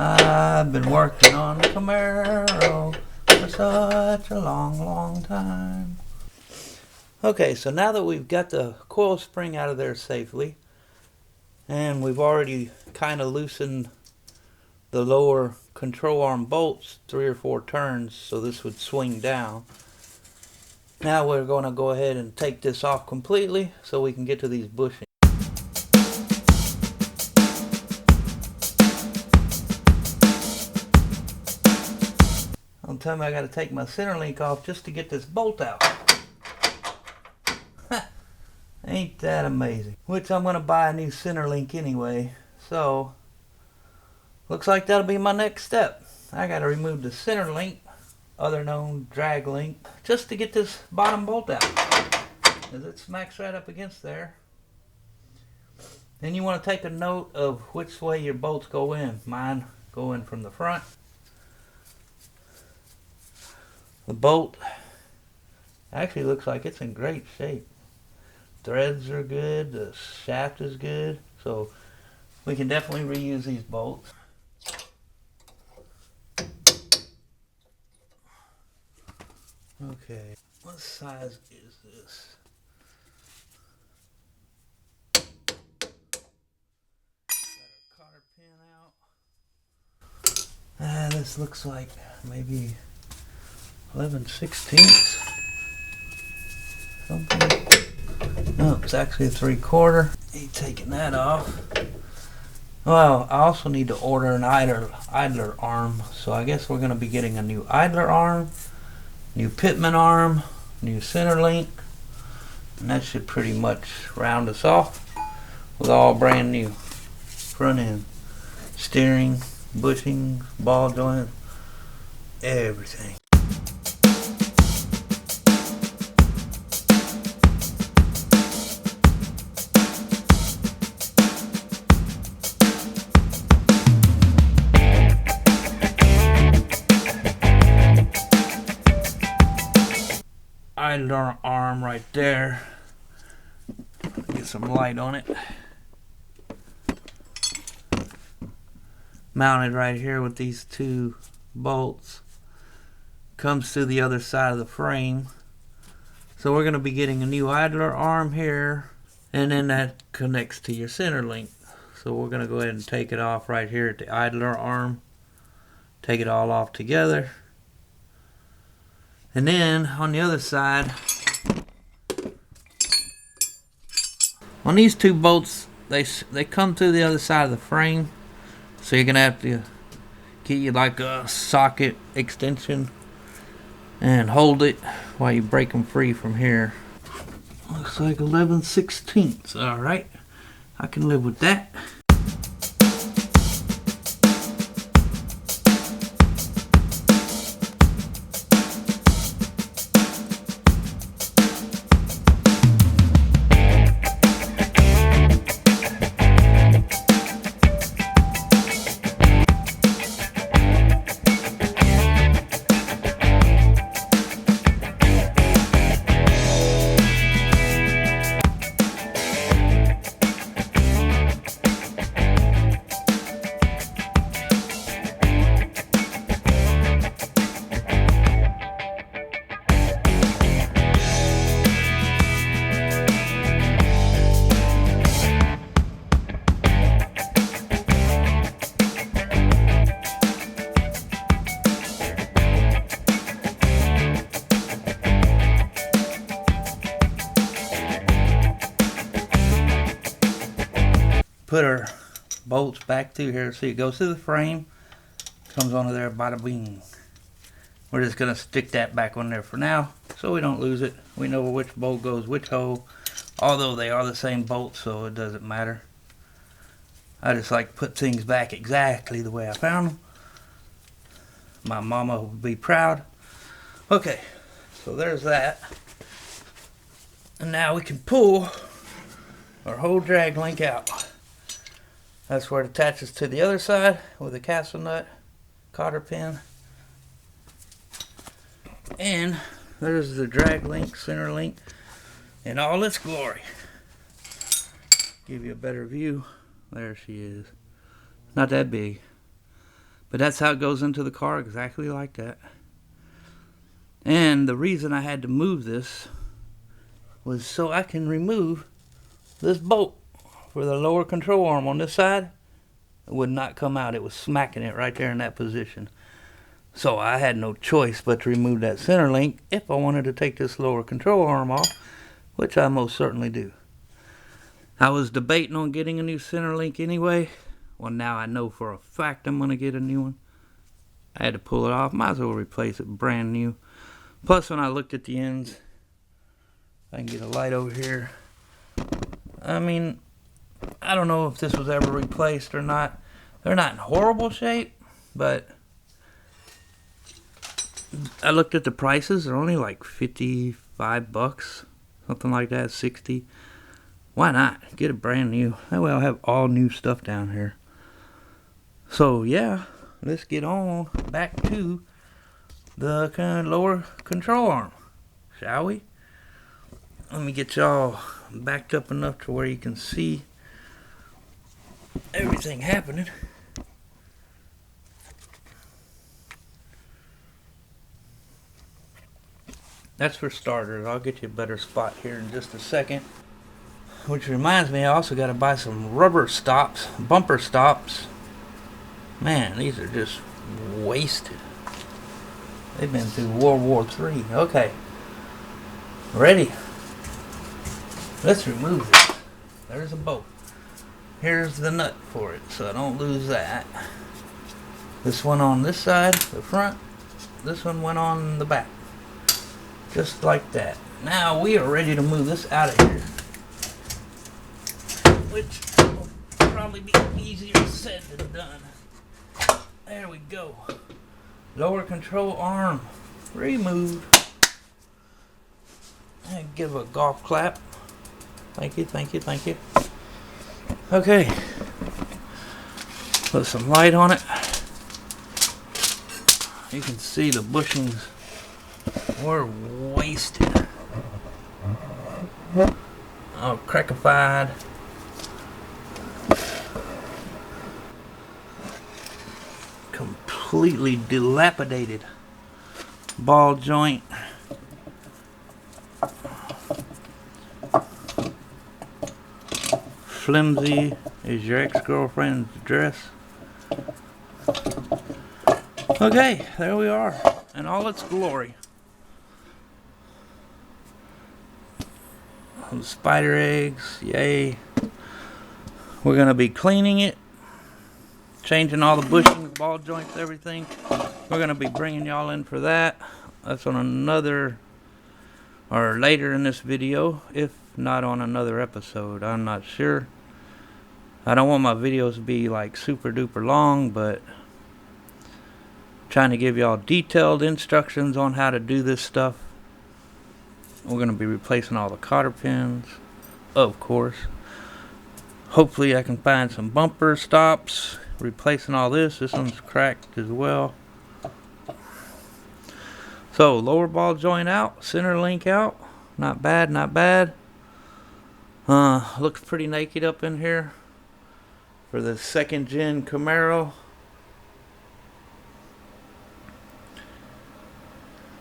I've been working on the Camaro for such a long time. Okay, so now that we've got the coil spring out of there safely, and we've already kind of loosened the lower control arm bolts 3 or 4 turns so this would swing down. Now we're going to go ahead and take this off completely so we can get to these bushings. I'll tell me I got to take my center link off just to get this bolt out. Ain't that amazing? Which I'm going to buy a new center link anyway. So, looks like that'll be my next step. I got to remove the center link, other known drag link, just to get this bottom bolt out. As it smacks right up against there. Then you want to take a note of which way your bolts go in. Mine go in from the front. The bolt actually looks like it's in great shape. Threads are good, the shaft is good, so we can definitely reuse these bolts. Okay, what size is this? Got our cotter pin out. This looks like maybe 11/16 something. No, it's actually a 3/4. Ain't taking that off. Well, I also need to order an idler arm, so I guess we're going to be getting a new idler arm, new pitman arm, new center link, and that should pretty much round us off with all brand new front end, steering, bushings, ball joints, everything. Idler arm right there. Get some light on it. Mounted right here with these 2 bolts. Comes to the other side of the frame. So we're going to be getting a new idler arm here, and then that connects to your center link. So we're going to go ahead and take it off right here at the idler arm. Take it all off together. And then on the other side, on these 2 bolts, they come through the other side of the frame, so you're gonna have to get you like a socket extension and hold it while you break them free from here. Looks like 11/16. All right, I can live with that. Put our bolts back through here. See, it goes through the frame, comes onto there, bada bing. We're just gonna stick that back on there for now so we don't lose it. We know which bolt goes which hole, although they are the same bolts, so it doesn't matter. I just like to put things back exactly the way I found them. My mama would be proud. Okay, so there's that. And now we can pull our whole drag link out. That's where it attaches to the other side with a castle nut, cotter pin. And there's the drag link, center link, in all its glory. Give you a better view. There she is. Not that big. But that's how it goes into the car, exactly like that. And the reason I had to move this was so I can remove this bolt for the lower control arm on this side. It would not come out. It was smacking it right there in that position. So I had no choice but to remove that center link if I wanted to take this lower control arm off, which I most certainly do. I was debating on getting a new center link anyway. Well, now I know for a fact I'm going to get a new one. I had to pull it off. Might as well replace it brand new. Plus, when I looked at the ends, I can get a light over here. I mean, I don't know if this was ever replaced or not. They're not in horrible shape, but I looked at the prices. They're only like $55, something like that, 60. Why not? Get a brand new. That way I'll have all new stuff down here. So yeah, let's get on back to the kind of lower control arm, shall we? Let me get y'all backed up enough to where you can see everything happening. That's for starters. I'll get you a better spot here in just a second. Which reminds me, I also got to buy some rubber stops, bumper stops. Man, these are just wasted. They've been through World War III. Okay. Ready? Let's remove this. There's a bolt. Here's the nut for it, so I don't lose that. This one on this side, the front. This one went on the back. Just like that. Now we are ready to move this out of here. Which will probably be easier said than done. There we go. Lower control arm removed. And give a golf clap. Thank you, thank you, thank you. Okay. Put some light on it. You can see the bushings were wasted. Oh, crackified. Completely dilapidated ball joint. Flimsy is your ex-girlfriend's dress. Okay, there we are in all its glory. Some spider eggs, yay. We're going to be cleaning it, changing all the bushings, ball joints, everything. We're going to be bringing y'all in for that. That's on another, or later in this video, if not on another episode. I'm not sure. I don't want my videos to be like super duper long, but trying to give y'all detailed instructions on how to do this stuff. We're going to be replacing all the cotter pins, of course. Hopefully I can find some bumper stops, replacing all this. This one's cracked as well. So lower ball joint out, center link out. Not bad, not bad. Looks pretty naked up in here for the second gen Camaro.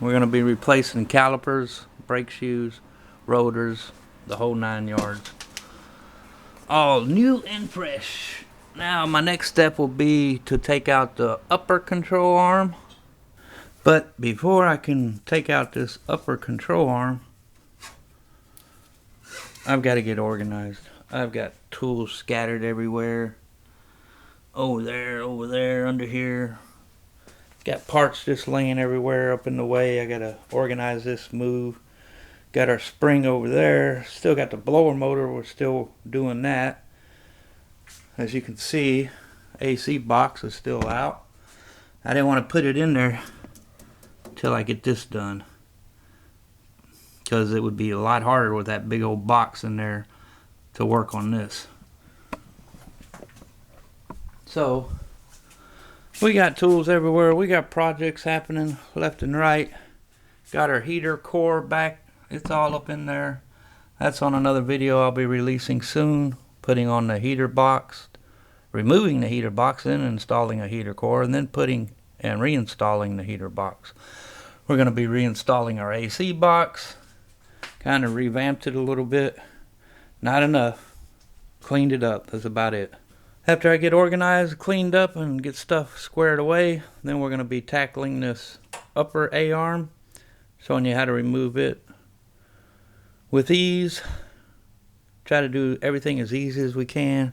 We're going to be replacing calipers, brake shoes, rotors, the whole 9 yards. All new and fresh. Now my next step will be to take out the upper control arm. But before I can take out this upper control arm, I've got to get organized. I've got tools scattered everywhere. Over there, under here. Got parts just laying everywhere up in the way. I got to organize this, move. Got our spring over there. Still got the blower motor. We're still doing that. As you can see, AC box is still out. I didn't want to put it in there until I get this done, because it would be a lot harder with that big old box in there to work on this. So we got tools everywhere. We got projects happening left and right. Got our heater core back. It's all up in there. That's on another video I'll be releasing soon. Putting on the heater box removing the heater box, then installing a heater core, and then putting and reinstalling the heater box. We're going to be reinstalling our AC box. Kind of revamped it a little bit. Not enough. Cleaned it up. That's about it. After I get organized, cleaned up, and get stuff squared away, then we're going to be tackling this upper A-arm, showing you how to remove it with ease. Try to do everything as easy as we can,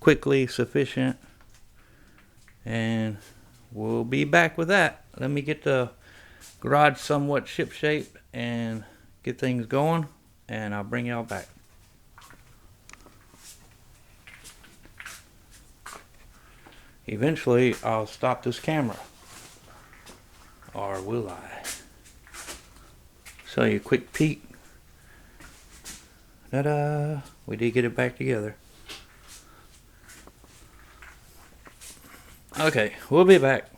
quickly, sufficient, and we'll be back with that. Let me get the garage somewhat ship shape and get things going, and I'll bring y'all back. Eventually I'll stop this camera, or will I? Show you a quick peek. Ta-da! We did get it back together. Okay, we'll be back.